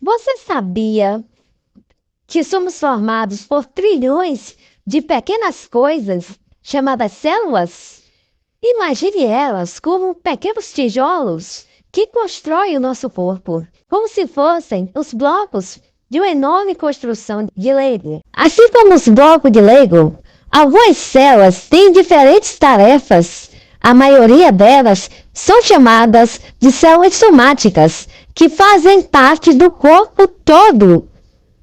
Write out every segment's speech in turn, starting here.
Você sabia que somos formados por trilhões de pequenas coisas chamadas células? Imagine elas como pequenos tijolos que constroem o nosso corpo, como se fossem os blocos de uma enorme construção de Lego. Assim como os blocos de Lego, algumas células têm diferentes tarefas. A maioria delas são chamadas de células somáticas, que fazem parte do corpo todo.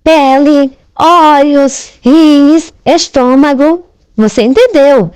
Pele, olhos, rins, estômago. Você entendeu?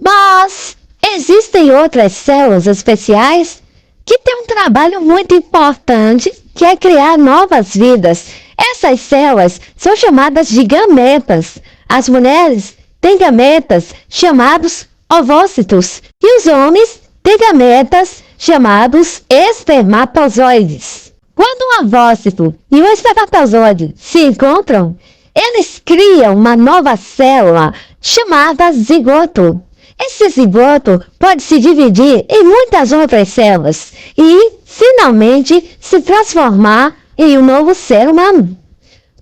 Mas existem outras células especiais que têm um trabalho muito importante, que é criar novas vidas. Essas células são chamadas de gametas. As mulheres têm gametas chamados ovócitos e os homens têm gametas chamados espermatozoides. Quando um ovócito e um espermatozoide se encontram, eles criam uma nova célula chamada zigoto. Esse zigoto pode se dividir em muitas outras células e, finalmente, se transformar em um novo ser humano.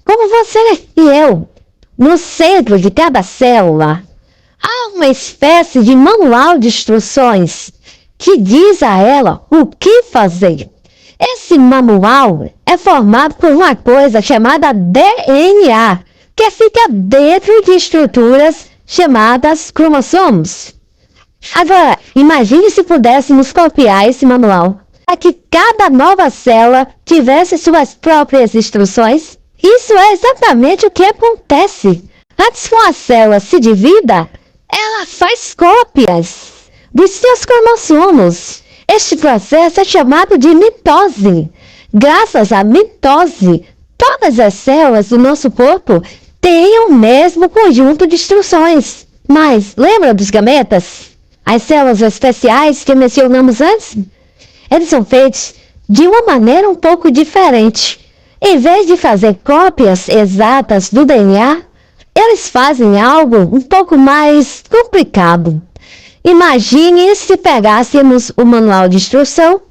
Como você e eu, no centro de cada célula, há uma espécie de manual de instruções que diz a ela o que fazer. Esse manual é formado por uma coisa chamada DNA, que fica dentro de estruturas chamadas cromossomos. Agora, imagine se pudéssemos copiar esse manual para que cada nova célula tivesse suas próprias instruções. Isso é exatamente o que acontece. Antes que uma célula se divida, ela faz cópias dos seus cromossomos. Este processo é chamado de mitose. Graças à mitose, todas as células do nosso corpo têm o mesmo conjunto de instruções. Mas lembra dos gametas? As células especiais que mencionamos antes? Eles são feitos de uma maneira um pouco diferente. Em vez de fazer cópias exatas do DNA, eles fazem algo um pouco mais complicado. Imagine se pegássemos o manual de instrução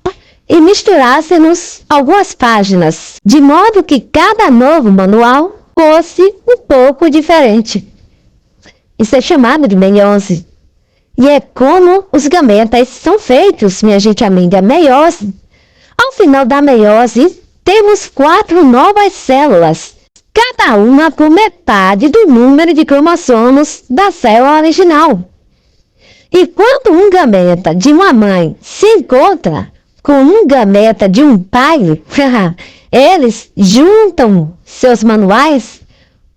e misturássemos algumas páginas, de modo que cada novo manual fosse um pouco diferente. Isso é chamado de meiose. E é como os gametas são feitos, minha gente amiga, meiose. Ao final da meiose, temos 4 novas células, cada uma com metade do número de cromossomos da célula original. E quando um gameta de uma mãe se encontra com um gameta de um pai, eles juntam seus manuais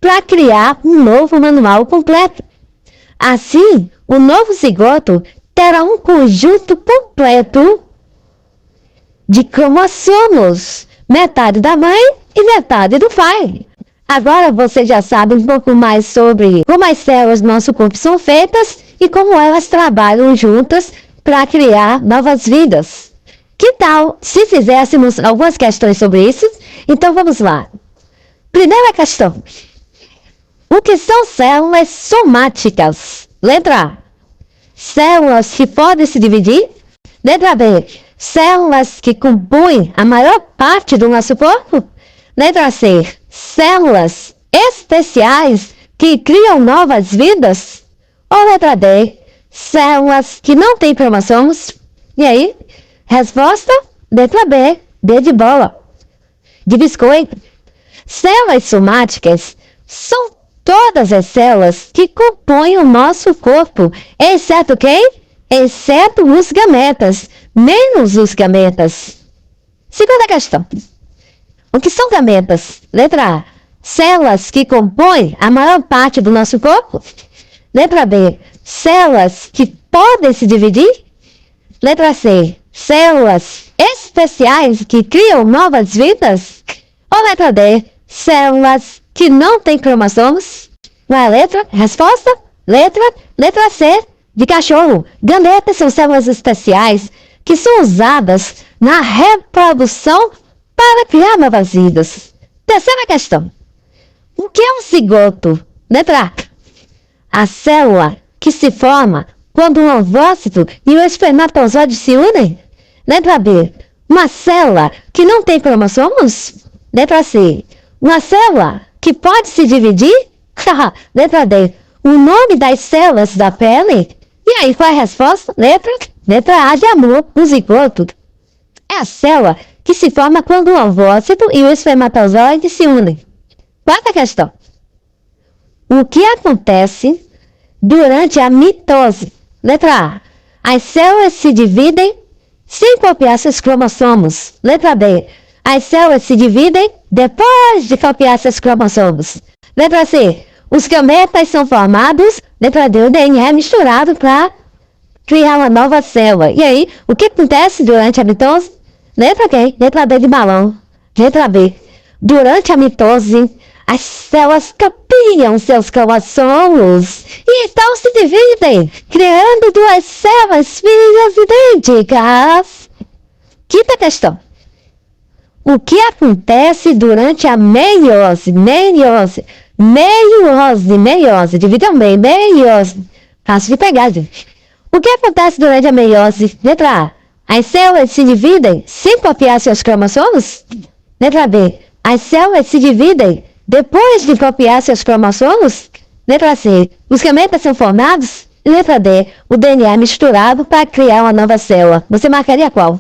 para criar um novo manual completo. Assim, o novo zigoto terá um conjunto completo de cromossomos, metade da mãe e metade do pai. Agora você já sabe um pouco mais sobre como as células do nosso corpo são feitas e como elas trabalham juntas para criar novas vidas. Que tal se fizéssemos algumas questões sobre isso? Então vamos lá. Primeira questão. O que são células somáticas? Letra A. Células que podem se dividir? Letra B. Células que compõem a maior parte do nosso corpo? Letra C. Células especiais que criam novas vidas? Ou letra D. Células que não têm cromossomos? E aí? Resposta? Letra B. D de bola. De biscoito. Células somáticas são todas as células que compõem o nosso corpo, exceto quem? Exceto os gametas, menos os gametas. Segunda questão. O que são gametas? Letra A. Células que compõem a maior parte do nosso corpo? Letra B. Células que podem se dividir? Letra C. Células especiais que criam novas vidas? Ou letra D. Células que não têm cromossomos? Qual é a letra? Resposta? Letra C, de cachorro. Gametas são células especiais que são usadas na reprodução para criar novas vidas. Terceira questão. O que é um zigoto? Letra A. A célula que se forma quando um ovócito e o espermatozoide se unem? Letra B. Uma célula que não tem cromossomos? Letra C. Uma célula que pode se dividir? Letra D. O nome das células da pele? E aí, qual é a resposta? Letra A de amor, o zigoto. É a célula que se forma quando o ovócito e o espermatozoide se unem. Quarta questão. O que acontece durante a mitose? Letra A. As células se dividem sem copiar seus cromossomos. Letra B. As células se dividem depois de copiar seus cromossomos. Letra C. Os gametas são formados. Letra D. O DNA é misturado para criar uma nova célula. E aí, o que acontece durante a mitose? Letra Q. Letra D de balão. Letra B. Durante a mitose, as células copiam seus cromossomos e então se dividem, criando duas células filhas idênticas. Quinta questão. O que acontece durante a meiose? Meiose. Dividam bem. Meiose. Fácil de pegar, gente. O que acontece durante a meiose? Letra A. As células se dividem sem copiar seus cromossomos? Letra B. As células se dividem depois de copiar seus cromossomos? Letra C. Os gametas são formados? Letra D. O DNA é misturado para criar uma nova célula. Você marcaria qual?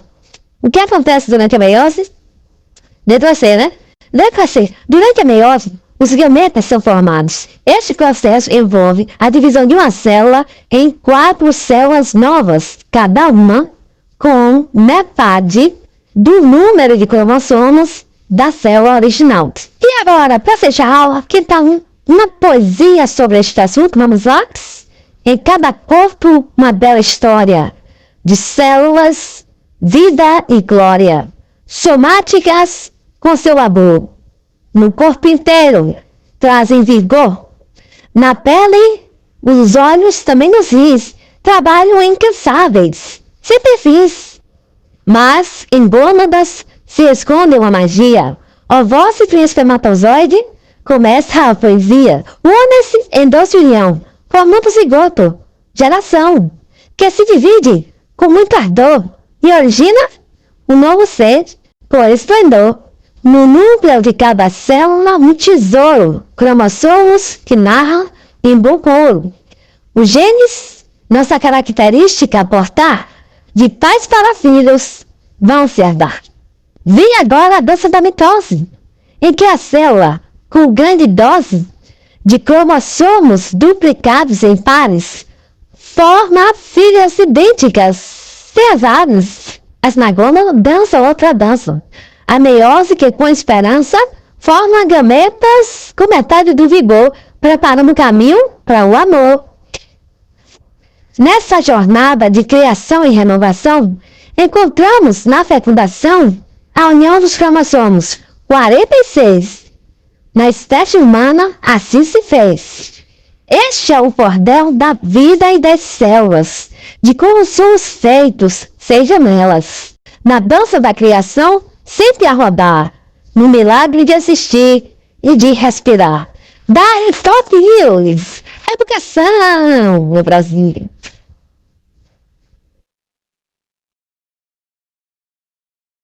O que acontece durante a meiose? Letra C, né? Letra C. Durante a meiose, os gametas são formados. Este processo envolve a divisão de uma célula em 4 células novas, cada uma com metade do número de cromossomos da célula original. E agora, para fechar a aula, que tal uma poesia sobre este assunto? Vamos lá? Em cada corpo, uma bela história de células, vida e glória, somáticas com seu labor. No corpo inteiro, trazem vigor. Na pele, os olhos também nos rins, trabalham incansáveis, sem perfis. Mas, em gônadas, se esconde uma magia. Ovócito e espermatozoide, começa a poesia. Une-se em doce união, formando zigoto, geração, que se divide com muito ardor e origina um novo ser com esplendor. No núcleo de cada célula, um tesouro, cromossomos que narram em bom couro. Os genes, nossa característica a portar, de pais para filhos, vão se herdar. Vi agora a dança da mitose, em que a célula, com grande dose de cromossomos duplicados em pares, forma filhas idênticas, sem azares. As nagonas dançam outra dança. A meiose que com esperança forma gametas com metade do vigor, preparando o caminho para o amor. Nessa jornada de criação e renovação, encontramos na fecundação a união dos cromossomos 46. Na espécie humana, assim se fez. Este é o cordel da vida e das células, de como somos feitos, sejam elas. Na dança da criação, sempre a rodar, no milagre de assistir e de respirar. Da Aristóteles, educação no Brasil.